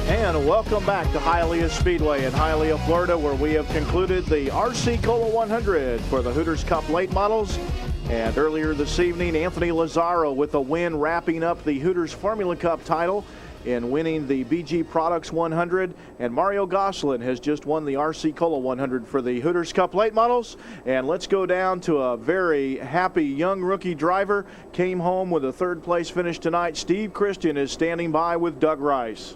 And welcome back to Hialeah Speedway in Hialeah, Florida, where we have concluded the RC Cola 100 for the Hooters Cup late models. And earlier this evening, Anthony Lazzaro with a win, wrapping up the Hooters Formula Cup title in winning the BG Products 100. And Mario Gosselin has just won the RC Cola 100 for the Hooters Cup late models. And let's go down to a very happy young rookie driver. Came home with a third place finish tonight. Steve Christian is standing by with Doug Rice.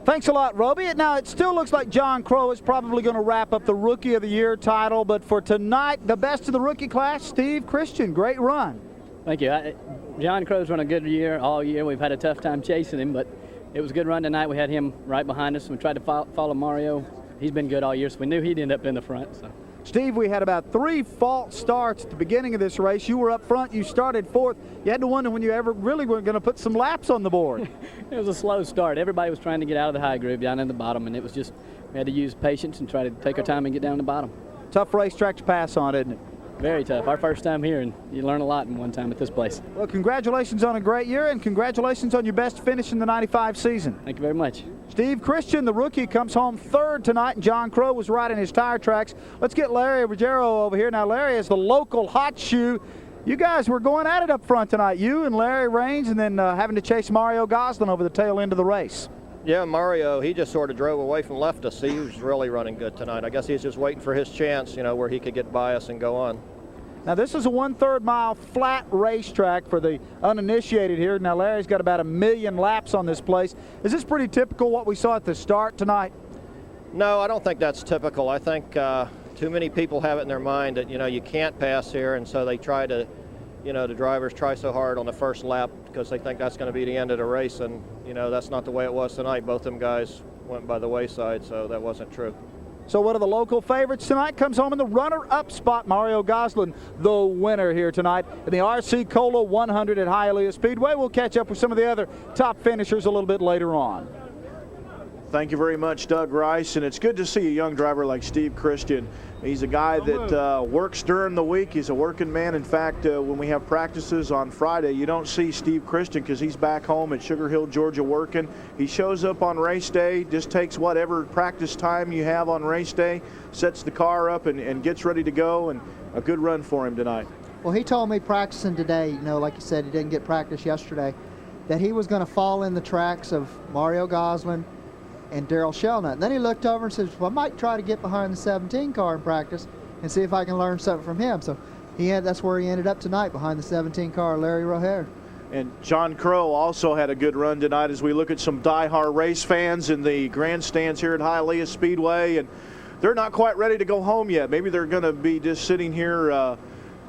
Thanks a lot, Roby. Now, it still looks like John Crow is probably going to wrap up the Rookie of the Year title, but for tonight, the best of the rookie class, Steve Christian. Great run. Thank you. John Crow's run a good year all year. We've had a tough time chasing him, but it was a good run tonight. We had him right behind us. We tried to follow Mario. He's been good all year, so we knew he'd end up in the front. So. Steve, we had about 3 false starts at the beginning of this race. You were up front. You started fourth. You had to wonder when you ever really were going to put some laps on the board. It was a slow start. Everybody was trying to get out of the high groove down in the bottom, and it was just we had to use patience and try to take our time and get down the bottom. Tough racetrack to pass on, isn't it? Very tough. Our first time here, and you learn a lot in one time at this place. Well, congratulations on a great year, and congratulations on your best finish in the 95 season. Thank you very much. Steve Christian, the rookie, comes home third tonight, and John Crow was riding his tire tracks. Let's get Larry Ruggiero over here. Now, Larry is the local hot shoe. You guys were going at it up front tonight, you and Larry Raines, and then having to chase Mario Gosselin over the tail end of the race. Yeah, Mario, he just sort of drove away from left us. He was really running good tonight. I guess he's just waiting for his chance, you know, where he could get by us and go on. Now, this is a 1/3 mile flat racetrack for the uninitiated here. Now, Larry's got about 1 million laps on this place. Is this pretty typical what we saw at the start tonight? No, I don't think that's typical. I think too many people have it in their mind that, you know, you can't pass here, and so they try to, you know, the drivers try so hard on the first lap because they think that's going to be the end of the race, and, you know, that's not the way it was tonight. Both them guys went by the wayside, so that wasn't true. So one of the local favorites tonight comes home in the runner-up spot. Mario Gosselin, the winner here tonight in the RC Cola 100 at Hialeah Speedway. We'll catch up with some of the other top finishers a little bit later on. Thank you very much, Doug Rice, and it's good to see a young driver like Steve Christian. He's a guy that works during the week. He's a working man. In fact, when we have practices on Friday, you don't see Steve Christian because he's back home at Sugar Hill, Georgia working. He shows up on race day, just takes whatever practice time you have on race day, sets the car up and gets ready to go, and a good run for him tonight. Well, he told me practicing today, you know, like you said, he didn't get practice yesterday, that he was going to fall in the tracks of Mario Gosselin and Daryl Shelnut. And then he looked over and says, well, I might try to get behind the 17 car in practice and see if I can learn something from him. So that's where he ended up tonight, behind the 17 car, Larry Roher. And John Crow also had a good run tonight as we look at some die-hard race fans in the grandstands here at Hialeah Speedway. And they're not quite ready to go home yet. Maybe they're going to be just sitting here.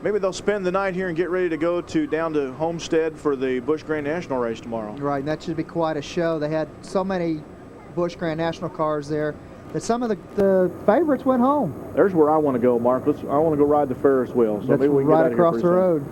Maybe they'll spend the night here and get ready to go down to Homestead for the Busch Grand National race tomorrow. Right, and that should be quite a show. They had so many Busch Grand National cars there that some of the favorites went home. There's where I want to go, Mark. I want to go ride the Ferris wheel. So that's maybe we can right get out across of the here road.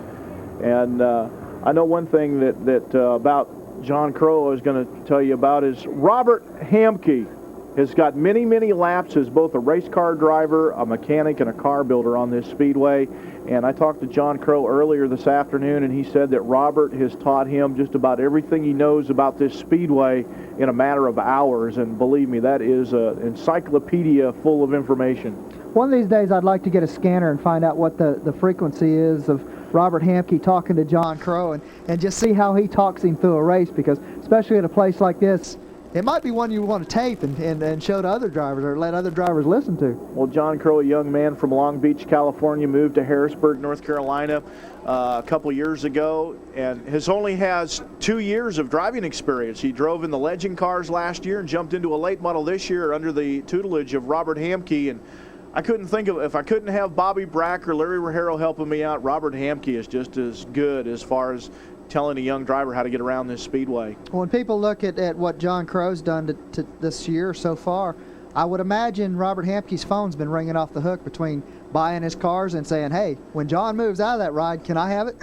And I know one thing that about John Crow I was going to tell you about is Robert Hamke has got many, many laps as both a race car driver, a mechanic, and a car builder on this speedway. And I talked to John Crow earlier this afternoon, and he said that Robert has taught him just about everything he knows about this speedway in a matter of hours. And believe me, that is an encyclopedia full of information. One of these days I'd like to get a scanner and find out what the frequency is of Robert Hamke talking to John Crow and just see how he talks him through a race, because especially at a place like this, it might be one you want to tape and show to other drivers or let other drivers listen to. Well, John Crow, a young man from Long Beach, California, moved to Harrisburg, North Carolina a couple years ago, and has 2 years of driving experience. He drove in the Legend cars last year and jumped into a late model this year under the tutelage of Robert Hamke. And I couldn't think of, if I couldn't have Bobby Brack or Larry Rogero helping me out, Robert Hamke is just as good as far as telling a young driver how to get around this speedway. When people look at what John Crow's done to this year so far, I would imagine Robert Hamke's phone's been ringing off the hook between buying his cars and saying, hey, when John moves out of that ride, can I have it?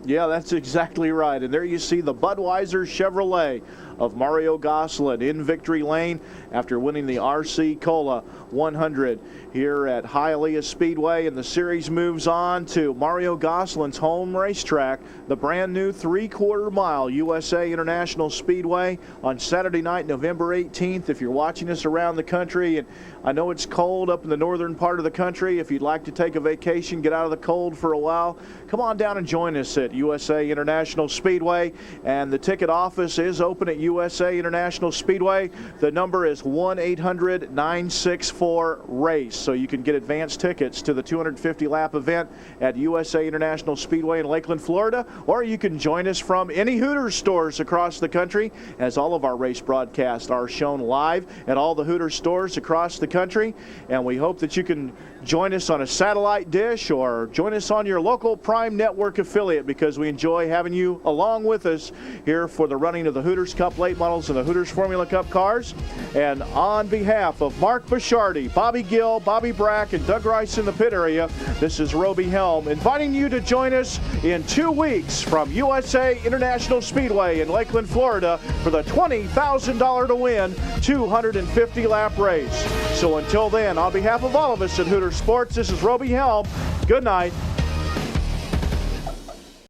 Yeah, that's exactly right. And there you see the Budweiser Chevrolet of Mario Gosselin in victory lane after winning the RC Cola 100 here at Hialeah Speedway. And the series moves on to Mario Gosselin's home racetrack, the brand new 3/4 mile USA International Speedway on Saturday night, November 18th. If you're watching us around the country, and I know it's cold up in the northern part of the country, if you'd like to take a vacation, get out of the cold for a while, come on down and join us at USA International Speedway. And the ticket office is open at USA International Speedway. The number is 1-800-964-RACE. So you can get advance tickets to the 250-lap event at USA International Speedway in Lakeland, Florida, or you can join us from any Hooters stores across the country, as all of our race broadcasts are shown live at all the Hooters stores across the country. And we hope that you can join us on a satellite dish or join us on your local Prime Network affiliate, because we enjoy having you along with us here for the running of the Hooters Cup late models and the Hooters Formula Cup cars. And on behalf of Mark Bishardi, Bobby Gill, Bobby Brack, and Doug Rice in the pit area, this is Roby Helm inviting you to join us in 2 weeks from USA International Speedway in Lakeland, Florida for the $20,000 to win 250-lap race. So until then, on behalf of all of us at Hooters Sports, this is Roby Helm. Good night.